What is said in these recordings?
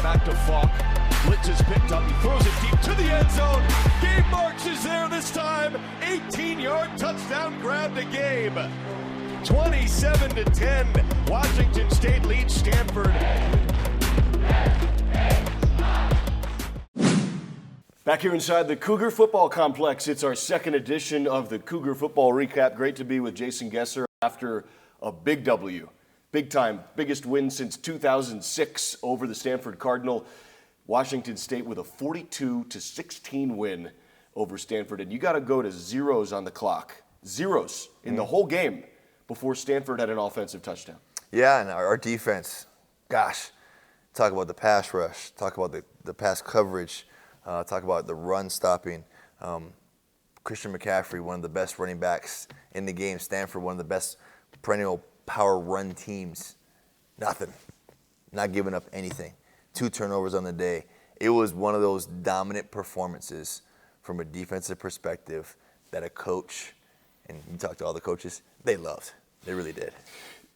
back to Falk. Blitz is picked up. He throws it deep to the end zone. Gabe Marks is there this time. 18-yard touchdown grab to Gabe. 27-10. Washington State leads Stanford. Back here inside the Cougar football complex, it's our second edition of the Cougar football recap. Great to be with Jason Gesser after a big W. Big time, biggest win since 2006 over the Stanford Cardinal. Washington State with a 42-16 win over Stanford. And you got to go to zeros on the clock. Zeros in the whole game before Stanford had an offensive touchdown. Yeah, and our defense, gosh, talk about the pass rush, talk about the pass coverage, talk about the run stopping. Christian McCaffrey, one of the best running backs in the game. Stanford, one of the best perennial power run teams. Nothing. Not giving up anything. 2 turnovers on the day. It was one of those dominant performances from a defensive perspective that a coach, and you talk to all the coaches, they loved. They really did.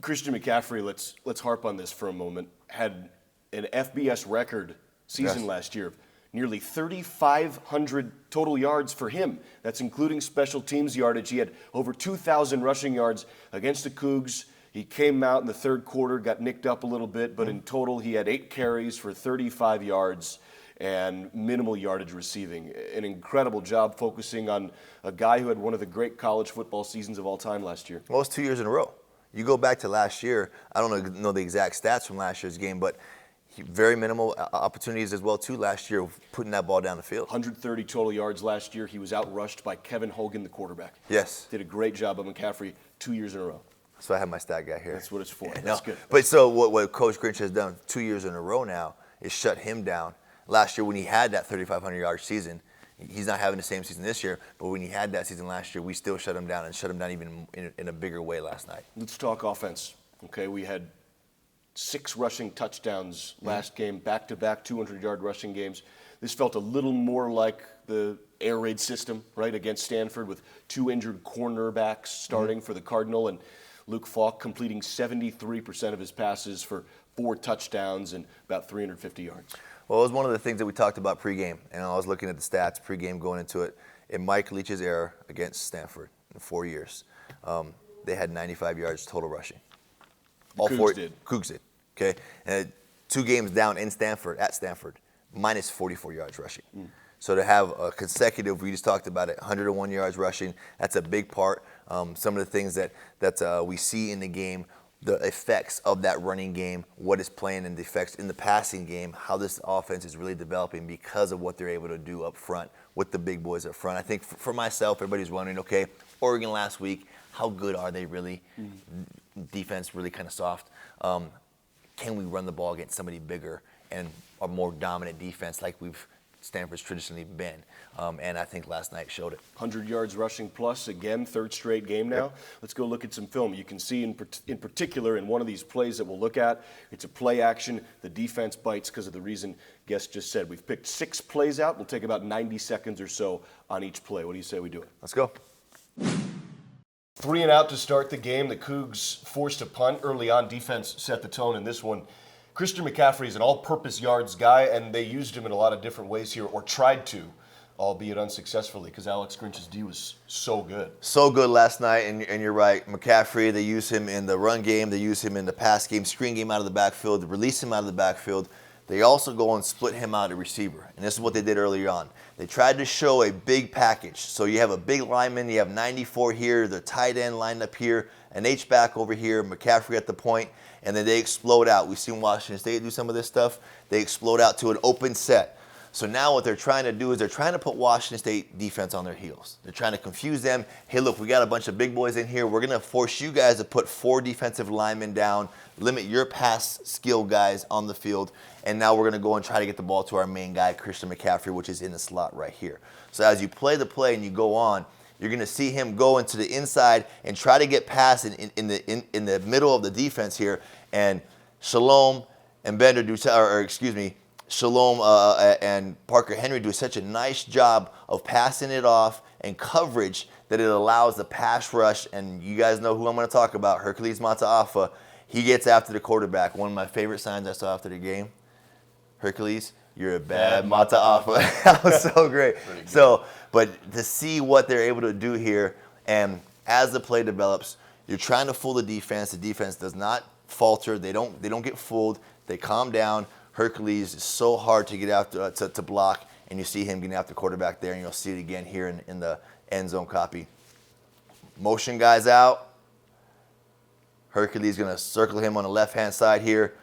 Christian McCaffrey, let's harp on this for a moment, had an FBS record season last year. Nearly 3,500 total yards for him. That's including special teams yardage. He had over 2,000 rushing yards against the Cougs. He came out in the third quarter, got nicked up a little bit, but in total he had 8 carries for 35 yards and minimal yardage receiving. An incredible job focusing on a guy who had one of the great college football seasons of all time last year. Well, it's 2 years in a row. You go back to last year, I don't know the exact stats from last year's game, but very minimal opportunities as well, too, last year, putting that ball down the field. 130 total yards last year. He was outrushed by Kevin Hogan, the quarterback. Yes. Did a great job of McCaffrey 2 years in a row. So I have my stat guy here. That's what it's for. Yeah, That's good. But so what Coach Grinch has done 2 years in a row now is shut him down. Last year when he had that 3,500-yard season, he's not having the same season this year, but when he had that season last year, we still shut him down and shut him down even in a bigger way last night. Let's talk offense. Okay, we had 6 rushing touchdowns last game, back-to-back 200-yard rushing games. This felt a little more like the air raid system, right, against Stanford with 2 injured cornerbacks starting for the Cardinal, and Luke Falk completing 73% of his passes for 4 touchdowns and about 350 yards. Well, it was one of the things that we talked about pregame, and I was looking at the stats pregame going into it. In Mike Leach's era against Stanford in 4 years, they had 95 yards total rushing. Cougs did. Cougs did, okay? And 2 games down at Stanford, minus 44 yards rushing. So to have a consecutive, we just talked about it, 101 yards rushing, that's a big part. Some of the things that we see in the game, the effects of that running game, what is playing in the effects in the passing game, how this offense is really developing because of what they're able to do up front with the big boys up front. I think for myself, everybody's wondering, okay, Oregon last week, how good are they really? Defense really kind of soft. Can we run the ball against somebody bigger and a more dominant defense like Stanford's traditionally been? And I think last night showed it. 100 yards rushing plus, again, 3rd straight game now. Yep. Let's go look at some film. You can see in particular in one of these plays that we'll look at, it's a play action. The defense bites because of the reason Guest just said. We've picked 6 plays out. We'll take about 90 seconds or so on each play. What do you say we do it? Let's go. 3 and out to start the game. The Cougs forced a punt early on. Defense set the tone in this one. Christian McCaffrey is an all-purpose yards guy, and they used him in a lot of different ways here, or tried to, albeit unsuccessfully, because Alex Grinch's D was so good. So good last night, and you're right. McCaffrey, they use him in the run game. They use him in the pass game, screen game out of the backfield, release him out of the backfield. They also go and split him out at receiver, and this is what they did earlier on. They tried to show a big package. So you have a big lineman, you have 94 here, the tight end lined up here, an H-back over here, McCaffrey at the point, and then they explode out. We've seen Washington State do some of this stuff. They explode out to an open set. So now what they're trying to do is they're trying to put Washington State defense on their heels. They're trying to confuse them. Hey, look, we got a bunch of big boys in here. We're going to force you guys to put 4 defensive linemen down, limit your pass skill guys on the field, and now we're going to go and try to get the ball to our main guy, Christian McCaffrey, which is in the slot right here. So as you play the play and you go on, you're going to see him go into the inside and try to get past in the middle of the defense here, and Shalom and Bender do, Shalom and Parker Henry do such a nice job of passing it off and coverage that it allows the pass rush, and you guys know who I'm going to talk about, Hercules Mataafa. He gets after the quarterback. One of my favorite signs I saw after the game, Hercules, you're a bad Mata'afa. That was so great. So, but to see what they're able to do here, and as the play develops, you're trying to fool the defense. The defense does not falter. They don't get fooled. They calm down. Hercules is so hard to get after to block, and you see him getting after the quarterback there, and you'll see it again here in the end zone copy. Motion guys out. Hercules going to circle him on the left-hand side here.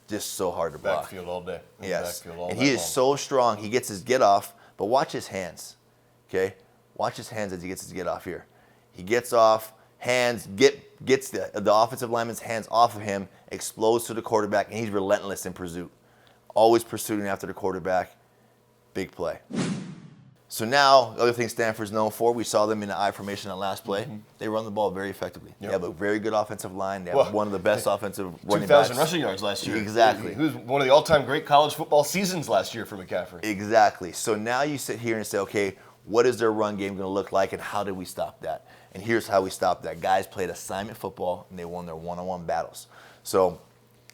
Just so hard to block. Backfield all day. Yes. Backfield all and day he is long. so strong. He gets his get off, but watch his hands. Okay? Watch his hands as he gets his get off here. He gets off, hands, gets the offensive lineman's hands off of him, explodes to the quarterback, and he's relentless in pursuit. Always pursuing after the quarterback. Big play. So now, the other thing Stanford's known for, we saw them in the I formation on last play. They run the ball very effectively. They have a very good offensive line. They have one of the best offensive running backs. 2,000 rushing yards last year. Exactly. He was one of the all-time great college football seasons last year for McCaffrey. Exactly. So now you sit here and say, okay, what is their run game going to look like, and how did we stop that? And here's how we stopped that. Guys played assignment football, and they won their one-on-one battles. So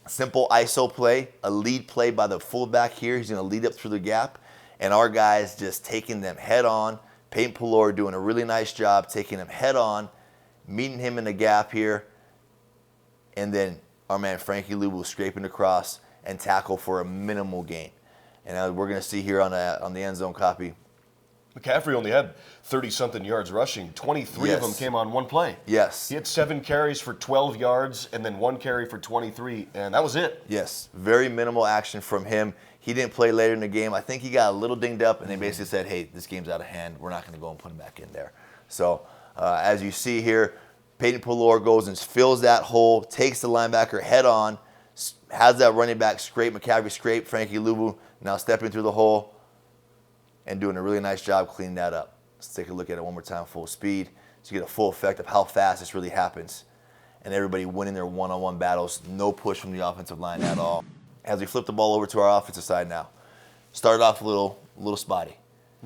simple ISO play, a lead play by the fullback here. He's going to lead up through the gap, and our guys just taking them head on. Peyton Pallor doing a really nice job taking him head on, meeting him in the gap here, and then our man Frankie Lubu scraping across and tackle for a minimal gain. And we're going to see here on the end zone copy. McCaffrey only had 30-something yards rushing. 23 of them came on one play. Yes. He had 7 carries for 12 yards and then 1 carry for 23, and that was it. Yes. Very minimal action from him. He didn't play later in the game. I think he got a little dinged up, and they basically said, hey, this game's out of hand. We're not going to go and put him back in there. So as you see here, Peyton Pallor goes and fills that hole, takes the linebacker head on, has that running back scrape, McCaffrey scrape, Frankie Lubu now stepping through the hole and doing a really nice job cleaning that up. Let's take a look at it one more time, full speed, so you get a full effect of how fast this really happens. And everybody winning their one-on-one battles, no push from the offensive line at all. As we flip the ball over to our offensive side now, started off a little spotty.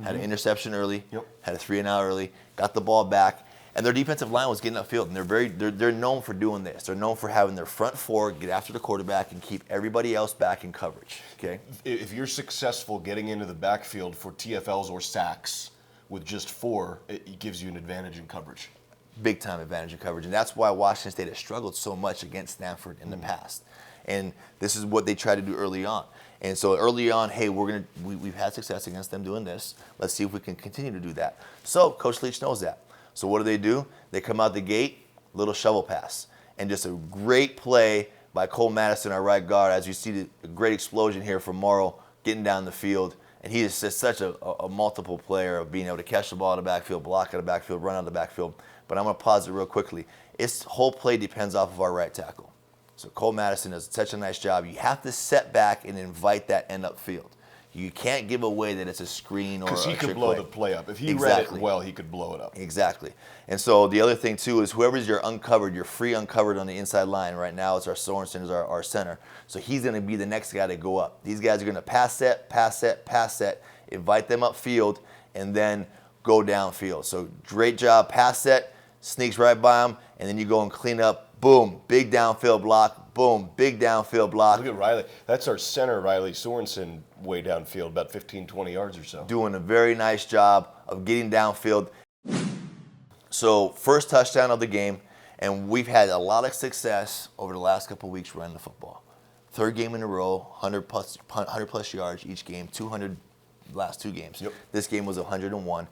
Had an interception early, had a 3-and-out early, got the ball back, and their defensive line was getting upfield. And they're known for doing this. They're known for having their front four get after the quarterback and keep everybody else back in coverage. Okay. If you're successful getting into the backfield for TFLs or sacks with just 4, it gives you an advantage in coverage. Big time advantage in coverage, and that's why Washington State has struggled so much against Stanford in the past. And this is what they try to do early on. And so early on, hey, we've had success against them doing this. Let's see if we can continue to do that. So Coach Leach knows that. So what do? They come out the gate, little shovel pass, and just a great play by Cole Madison, our right guard. As you see the great explosion here from Morrow getting down the field. And he is just such a multiple player of being able to catch the ball out of the backfield, block out of the backfield, run out of the backfield. But I'm going to pause it real quickly. Its whole play depends off of our right tackle. So Cole Madison does such a nice job. You have to set back and invite that end upfield. You can't give away that it's a screen or a trick play. Because he could blow the play up. If he read it well, he could blow it up. Exactly. And so the other thing, too, is whoever's your uncovered, your free uncovered on the inside line. Right now, it's our Sorensen, is our center. So he's going to be the next guy to go up. These guys are going to pass set, invite them upfield, and then go downfield. So great job, pass set, sneaks right by him, and then you go and clean up. Boom, big downfield block. Boom, big downfield block. Look at Riley. That's our center, Riley Sorensen, way downfield, about 15, 20 yards or so. Doing a very nice job of getting downfield. So first touchdown of the game, and we've had a lot of success over the last couple of weeks running the football. Third game in a row, 100 plus yards each game, 200 last 2 games. Yep. This game was 101.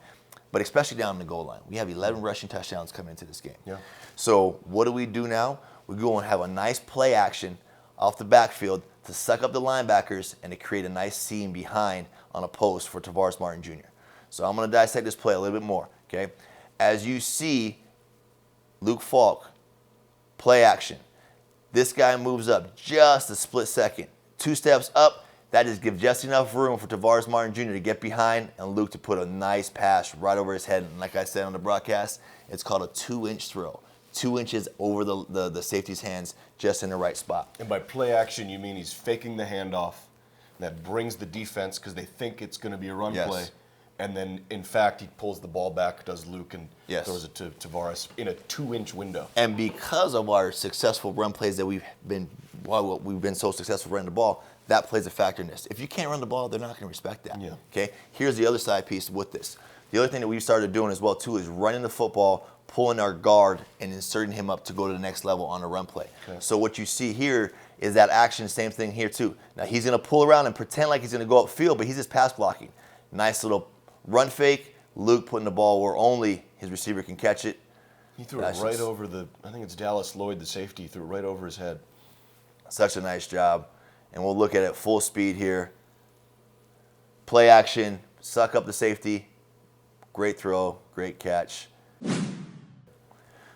But especially down the goal line. We have 11 rushing touchdowns coming into this game. Yeah. So what do we do now? We go and have a nice play action off the backfield to suck up the linebackers and to create a nice seam behind on a post for Tavares Martin Jr. So I'm going to dissect this play a little bit more. Okay. As you see, Luke Falk, play action. This guy moves up just a split second. 2 steps up. That just gives just enough room for Tavares Martin Jr. to get behind and Luke to put a nice pass right over his head. And like I said on the broadcast, it's called a 2-inch throw. 2 inches over the safety's hands, just in the right spot. And by play action, you mean he's faking the handoff. That brings the defense, because they think it's going to be a run play. And then, in fact, he pulls the ball back, does Luke, and Yes. throws it to Tavares in a 2-inch window. And because of our successful run plays that we've been so successful running the ball, that plays a factor in this. If you can't run the ball, they're not going to respect that. Yeah. Okay. Here's the other side piece with this. The other thing that we've started doing as well too is running the football, pulling our guard, and inserting him up to go to the next level on a run play. Okay. So what you see here is that action, same thing here too. Now he's going to pull around and pretend like he's going to go upfield, but he's just pass blocking. Nice little run fake. Luke putting the ball where only his receiver can catch it. He threw it right over I think it's Dallas Lloyd, the safety, threw it right over his head. Such a nice job. And we'll look at it full speed here. Play action, suck up the safety. Great throw, great catch.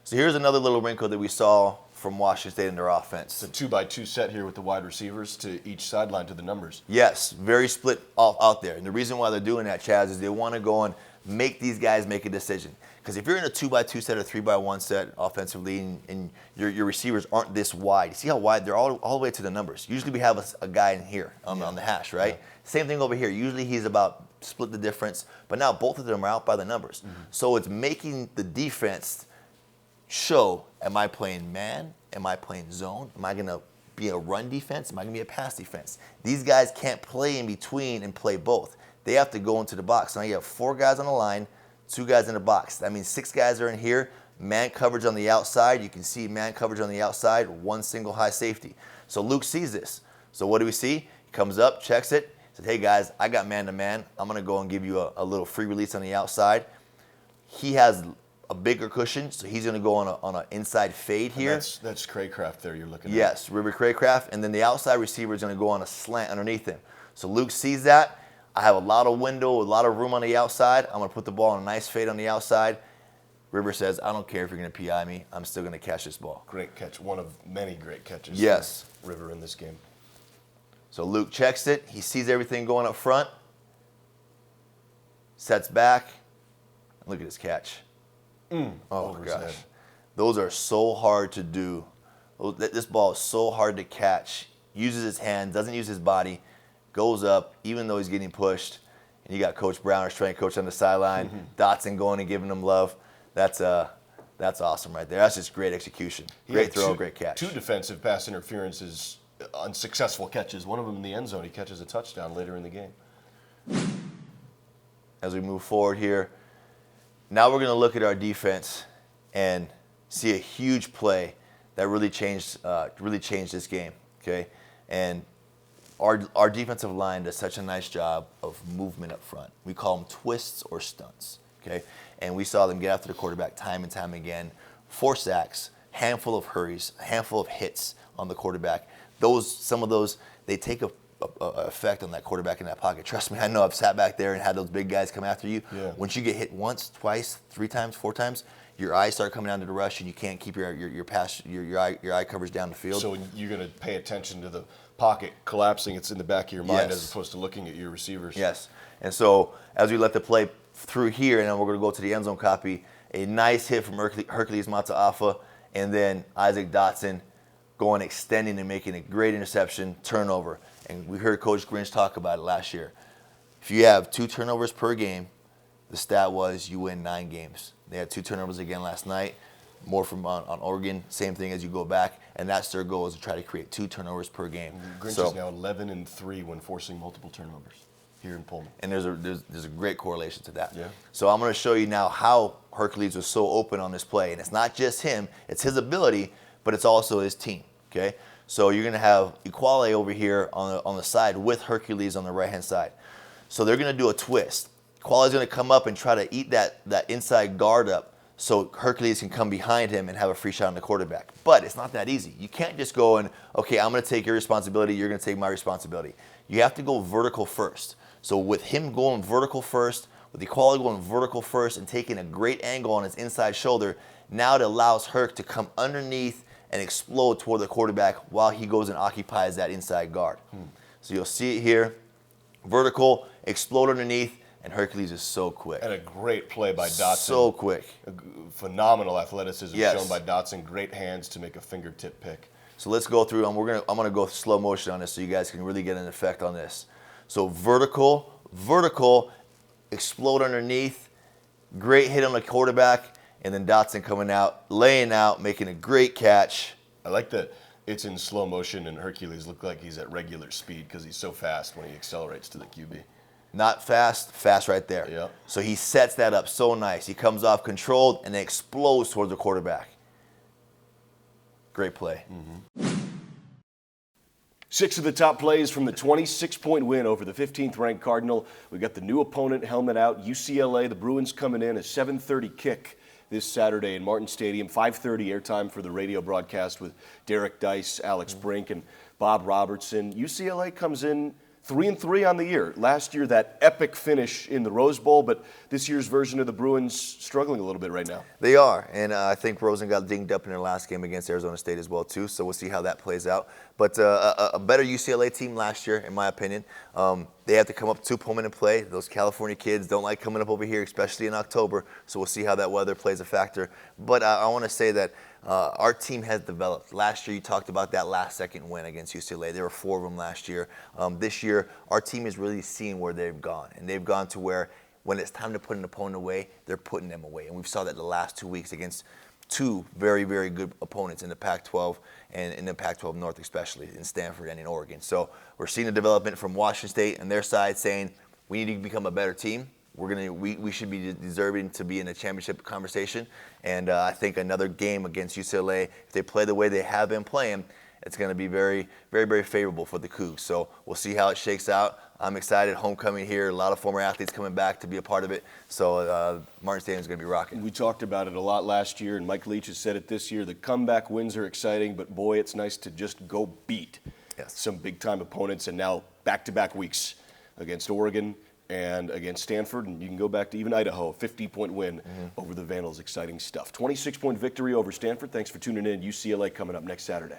So here's another little wrinkle that we saw from Washington State in their offense. It's a 2-by-2 set here with the wide receivers to each sideline to the numbers. Yes, very split out there. And the reason why they're doing that, Chaz, is they want to go and make these guys make a decision. Because if you're in a 2-by-2 set or 3-by-1 set offensively and your receivers aren't this wide, see how wide? They're all the way to the numbers. Usually we have a guy in here on the hash, right? Yeah. Same thing over here. Usually he's about split the difference. But now both of them are out by the numbers. Mm-hmm. So it's making the defense show, am I playing man? Am I playing zone? Am I going to be a run defense? Am I going to be a pass defense? These guys can't play in between and play both. They have to go into the box. Now you have 4 guys on the line, 2 guys in the box. That means 6 guys are in here. Man coverage on the outside. You can see man coverage on the outside, 1 single high safety. So Luke sees this. So what do we see? He comes up, checks it, says, hey guys, I got man to man. I'm going to go and give you a little free release on the outside. He has a bigger cushion, so he's going to go on an inside fade here. And that's Craycraft there you're looking at. Yes, River Craycraft. And then the outside receiver is going to go on a slant underneath him. So Luke sees that. I have a lot of window, a lot of room on the outside. I'm going to put the ball on a nice fade on the outside. River says, I don't care if you're going to PI me. I'm still going to catch this ball. Great catch. One of many great catches. Yes. From River in this game. So Luke checks it. He sees everything going up front. Sets back. Look at his catch. Oh, my gosh. Those are so hard to do. This ball is so hard to catch. Uses his hand, doesn't use his body. Goes up, even though he's getting pushed. And you got Coach Brown, our strength coach, on the sideline. Dotson going and giving him love. That's awesome right there. That's just great execution. Great throw, great catch. 2 defensive pass interferences, unsuccessful catches. One of them in the end zone. He catches a touchdown later in the game. As we move forward here, now we're going to look at our defense and see a huge play that really changed this game. Okay, and our defensive line does such a nice job of movement up front. We call them twists or stunts. Okay, and we saw them get after the quarterback time and time again. 4 sacks, handful of hurries, a handful of hits on the quarterback. Some of those, they take a effect on that quarterback in that pocket. Trust me, I know. I've sat back there and had those big guys come after you. Yeah. Once you get hit once, twice, 3 times, 4 times, your eyes start coming down to the rush, and you can't keep your eye coverage down the field. So you're going to pay attention to the pocket collapsing. It's in the back of your mind, Yes. as opposed to looking at your receivers. Yes. And so as we let the play through here, and then we're going to go to the end zone copy, a nice hit from Hercules Mataafa, and then Isaac Dotson going, extending, and making a great interception, turnover. And we heard Coach Grinch talk about it last year. If you have 2 turnovers per game, the stat was you win 9 games. They had 2 turnovers again last night, more from on Oregon. Same thing as you go back, and that's their goal, is to try to create 2 turnovers per game. Grinch is now 11-3 when forcing multiple turnovers here in Pullman. And there's a great correlation to that. Yeah. So I'm going to show you now how Hercules was so open on this play, and it's not just him; it's his ability, but it's also his team. Okay. So you're going to have Equale over here on the side with Hercules on the right-hand side. So they're going to do a twist. Equale's going to come up and try to eat that inside guard up so Hercules can come behind him and have a free shot on the quarterback. But it's not that easy. You can't just go and, okay, I'm going to take your responsibility, you're going to take my responsibility. You have to go vertical first. So with him going vertical first, with Equale going vertical first and taking a great angle on his inside shoulder, now it allows Herc to come underneath and explode toward the quarterback while he goes and occupies that inside guard. So you'll see it here. Vertical, explode underneath, and Hercules is so quick. And a great play by Dotson. So quick. Phenomenal athleticism Yes. shown by Dotson. Great hands to make a fingertip pick. So let's go through, and I'm gonna go slow motion on this so you guys can really get an effect on this. So vertical, explode underneath, great hit on the quarterback, and then Dotson coming out, laying out, making a great catch. I like that it's in slow motion and Hercules looked like he's at regular speed because he's so fast when he accelerates to the QB. Not fast, fast right there. Yep. So he sets that up so nice. He comes off controlled and then explodes towards the quarterback. Great play. 6 of the top plays from the 26-point win over the 15th-ranked Cardinal. We got the new opponent helmet out, UCLA. The Bruins coming in, a 7:30 kick this Saturday in Martin Stadium. 5:30 airtime for the radio broadcast with Derek Dice, Alex Brink, and Bob Robertson. UCLA comes in 3-3 on the year. Last year, that epic finish in the Rose Bowl, but this year's version of the Bruins struggling a little bit right now. They are, and I think Rosen got dinged up in their last game against Arizona State as well, too, so we'll see how that plays out. But a better UCLA team last year, in my opinion. They have to come up to Pullman and play. Those California kids don't like coming up over here, especially in October, so we'll see how that weather plays a factor. But I want to say that our team has developed. Last year, you talked about that last-second win against UCLA. There were 4 of them last year. This year, our team is really seeing where they've gone, and they've gone to where when it's time to put an opponent away, they're putting them away. And we saw that the last 2 weeks against 2 very, very good opponents in the Pac-12 and in the Pac-12 North, especially in Stanford and in Oregon. So we're seeing the development from Washington State and their side saying we need to become a better team. We should be deserving to be in a championship conversation. And I think another game against UCLA, if they play the way they have been playing, it's going to be very, very, very favorable for the Cougs. So we'll see how it shakes out. I'm excited. Homecoming here. A lot of former athletes coming back to be a part of it. So Martin Stadium is going to be rocking. We talked about it a lot last year, and Mike Leach has said it this year. The comeback wins are exciting, but boy, it's nice to just go beat some big-time opponents. And now back-to-back weeks against Oregon and against Stanford, and you can go back to even Idaho, a 50-point win over the Vandals. Exciting stuff. 26-point victory over Stanford. Thanks for tuning in. UCLA coming up next Saturday.